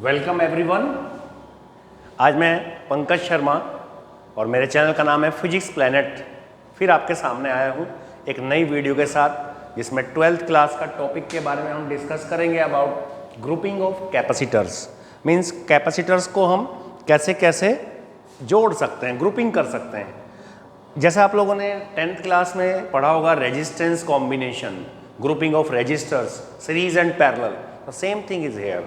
Welcome everyone. आज मैं पंकज शर्मा और मेरे चैनल का नाम है फिजिक्स प्लैनेट, फिर आपके सामने आया हूँ एक नई वीडियो के साथ जिसमें 12th क्लास का टॉपिक के बारे में हम डिस्कस करेंगे about grouping of capacitors. Means capacitors को हम कैसे कैसे जोड़ सकते हैं, ग्रुपिंग कर सकते हैं। जैसे आप लोगों ने 10th क्लास में पढ़ा होगा resistance combination, grouping of resistors, series and parallel, the same thing is here.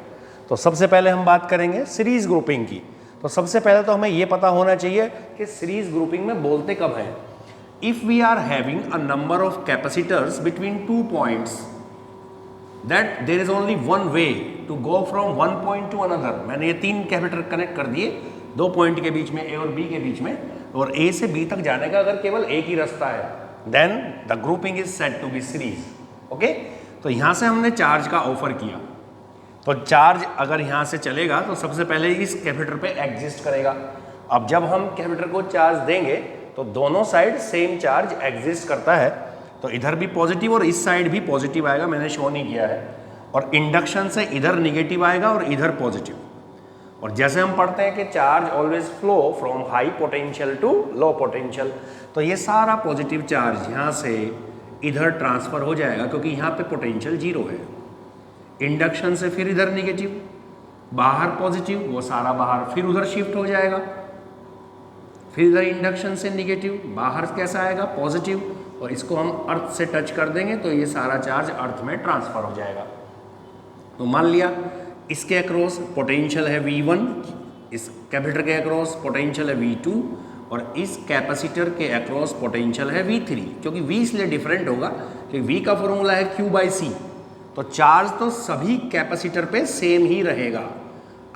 तो सबसे पहले हम बात करेंगे सीरीज ग्रुपिंग की। तो सबसे पहले तो हमें यह पता होना चाहिए कि सीरीज ग्रुपिंग में बोलते कब हैं। If we are having a number of capacitors between 2 points that there is only one way to go from one point to another. मैंने ये 3 कैपेसिटर कनेक्ट कर दिए 2 पॉइंट के बीच में, ए और बी के बीच में, और ए से बी तक जाने का अगर केवल एक ही रास्ता है, then the grouping is said to be series. Okay, तो यहां से हमने चार्ज का ऑफर किया, तो चार्ज अगर यहाँ से चलेगा तो सबसे पहले इस कैपेसिटर पे एग्जिस्ट करेगा। अब जब हम कैपेसिटर को चार्ज देंगे तो दोनों साइड सेम चार्ज एग्जिस्ट करता है, तो इधर भी पॉजिटिव और इस साइड भी पॉजिटिव आएगा, मैंने शो नहीं किया है। और इंडक्शन से इधर निगेटिव आएगा और इधर पॉजिटिव। और जैसे हम पढ़ते हैं कि charge always flow from high potential to low potential, तो ये सारा पॉजिटिव चार्ज यहाँ से इधर ट्रांसफर हो जाएगा क्योंकि यहाँ पे पोटेंशियल 0 है। इंडक्शन से फिर इधर निगेटिव, बाहर पॉजिटिव, वो सारा बाहर फिर उधर शिफ्ट हो जाएगा। फिर इधर इंडक्शन से निगेटिव, बाहर कैसा आएगा पॉजिटिव, और इसको हम अर्थ से टच कर देंगे तो ये सारा चार्ज अर्थ में ट्रांसफर हो जाएगा। तो मान लिया इसके अक्रॉस पोटेंशियल है V1, इस कैपेसिटर के अक्रॉस पोटेंशियल है V2, और इस कैपेसिटर के अक्रॉस पोटेंशियल है V3। क्योंकि V इसलिए डिफरेंट होगा कि V का फॉर्मूला है Q/C, तो चार्ज तो सभी कैपेसिटर पे सेम ही रहेगा।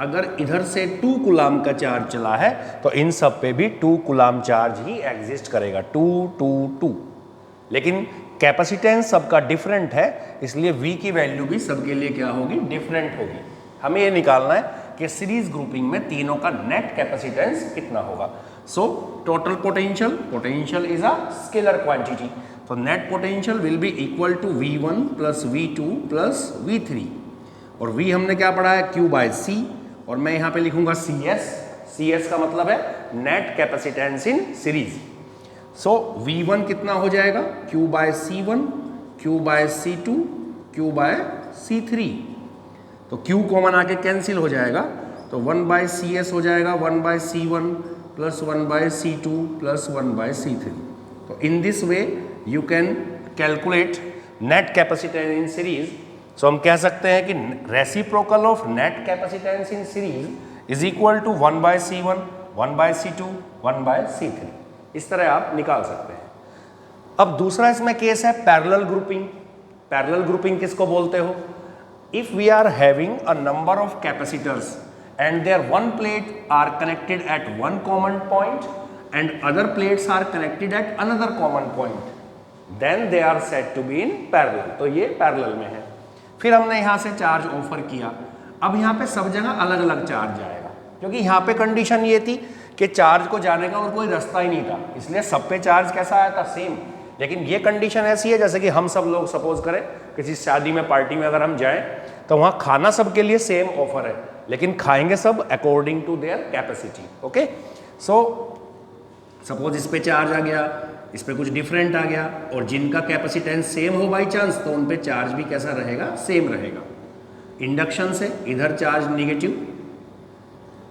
अगर इधर से 2 कूलाम का चार्ज चला है तो इन सब पे भी 2 कूलाम चार्ज ही एग्जिस्ट करेगा, 2 2 2। लेकिन कैपेसिटेंस सबका डिफरेंट है, इसलिए V की वैल्यू भी सबके लिए क्या होगी, डिफरेंट होगी। हमें ये निकालना है कि सीरीज ग्रुपिंग में तीनों का नेट कैपेसिटेंस कितना होगा। So total potential is a scalar quantity, तो net potential will be equal to V1 plus V2 plus V3। और V हमने क्या पढ़ा है Q/C, और मैं यहाँ पे लिखूंगा CS का मतलब है net capacitance in series. So V1 कितना हो जाएगा Q/C1, Q/C2, Q/C3। तो Q कॉमन आके कैंसिल हो जाएगा, तो 1/CS हो जाएगा 1/C1 plus 1/C2 plus 1/C3। तो in this way you can calculate net capacitance in series। so हम कह सकते हैं कि reciprocal of net capacitance in series is equal to 1/C1, 1/C2, 1/C3। इस तरह आप निकाल सकते हैं। अब दूसरा इसमें केस है पैरेलल ग्रुपिंग। पैरेलल ग्रुपिंग किसको बोलते हो? If we are having a number of capacitors and their one plate are connected at one common point and other plates are connected at another common point, then they are said to be in parallel। तो ये parallel में है। फिर हमने यहाँ से charge offer किया, अब यहाँ पे सब जगह अलग अलग चार्ज जाएगा, क्योंकि यहाँ पे कंडीशन ये थी कि चार्ज को जाने का और कोई रास्ता ही नहीं था, इसलिए सब पे चार्ज कैसा आया था, सेम। लेकिन ये कंडीशन ऐसी है जैसे कि हम सब लोग सपोज करें किसी शादी में, पार्टी में अगर हम जाएं तो वहाँ खाना सबके लिए सेम ऑफर है, लेकिन खाएंगे सब according to their capacity. Okay, so suppose इस पे चार्ज आ गया, इस पे कुछ डिफरेंट आ गया, और जिनका कैपेसिटेंस सेम हो बाई चांस तो उन पे चार्ज भी कैसा रहेगा, सेम रहेगा। इंडक्शन से इधर चार्ज निगेटिव,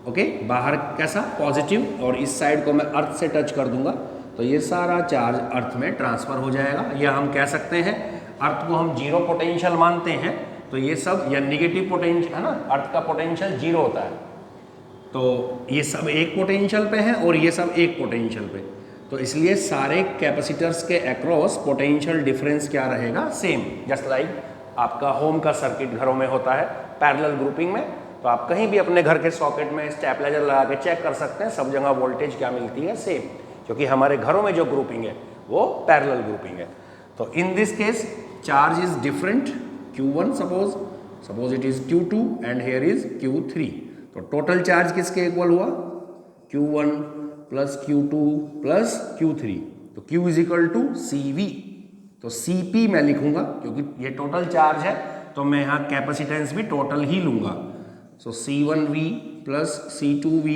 ओके, बाहर कैसा पॉजिटिव, और इस साइड को मैं अर्थ से टच कर दूंगा तो ये सारा चार्ज अर्थ में ट्रांसफर हो जाएगा। या हम कह सकते हैं अर्थ को हम 0 पोटेंशियल मानते हैं, तो ये सब या निगेटिव पोटेंशियल है ना, अर्थ का पोटेंशियल 0 होता है, तो ये सब एक पोटेंशियल पे है और ये सब एक पोटेंशियल पे, तो इसलिए सारे कैपेसिटर्स के अक्रॉस पोटेंशियल डिफरेंस क्या रहेगा, सेम। जस्ट लाइक आपका होम का सर्किट घरों में होता है पैरेलल ग्रुपिंग में, तो आप कहीं भी अपने घर के सॉकेट में स्टेबलाइजर लगा के चेक कर सकते हैं, सब जगह वोल्टेज क्या मिलती है, सेम, क्योंकि हमारे घरों में जो ग्रुपिंग है वो पैरेलल ग्रुपिंग है। तो in this case charge is different, Q1 suppose it is Q2 and here is Q3। तो टोटल चार्ज किसके इक्वल हुआ, Q1 plus Q2 plus Q3, तो Q is equal to CV। तो Cp मैं लिखूंगा क्योंकि ये टोटल चार्ज है, तो मैं यहाँ कैपेसिटेंस भी टोटल ही लूंगा। सो C1V plus C2V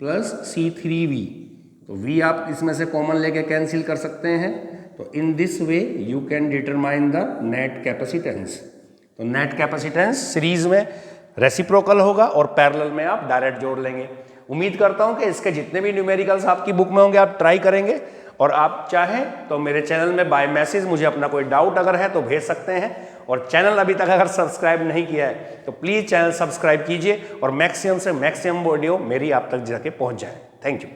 plus C3V, तो V आप इसमें से कॉमन लेके कैंसिल कर सकते हैं। तो in this way you can determine the net capacitance. तो नेट कैपेसिटेंस सीरीज में रेसिप्रोकल होगा और पैरेलल में आप डायरेक्ट जोड़ लेंगे। उम्मीद करता हूं कि इसके जितने भी न्यूमेरिकल्स आपकी बुक में होंगे आप ट्राई करेंगे, और आप चाहें तो मेरे चैनल में बाय मैसेज मुझे अपना कोई डाउट अगर है तो भेज सकते हैं। और चैनल अभी तक अगर सब्सक्राइब नहीं किया है तो प्लीज़ चैनल सब्सक्राइब कीजिए और मैक्सिमम से मैक्सिमम वीडियो मेरी आप तक जाके पहुंच जाए। Thank you.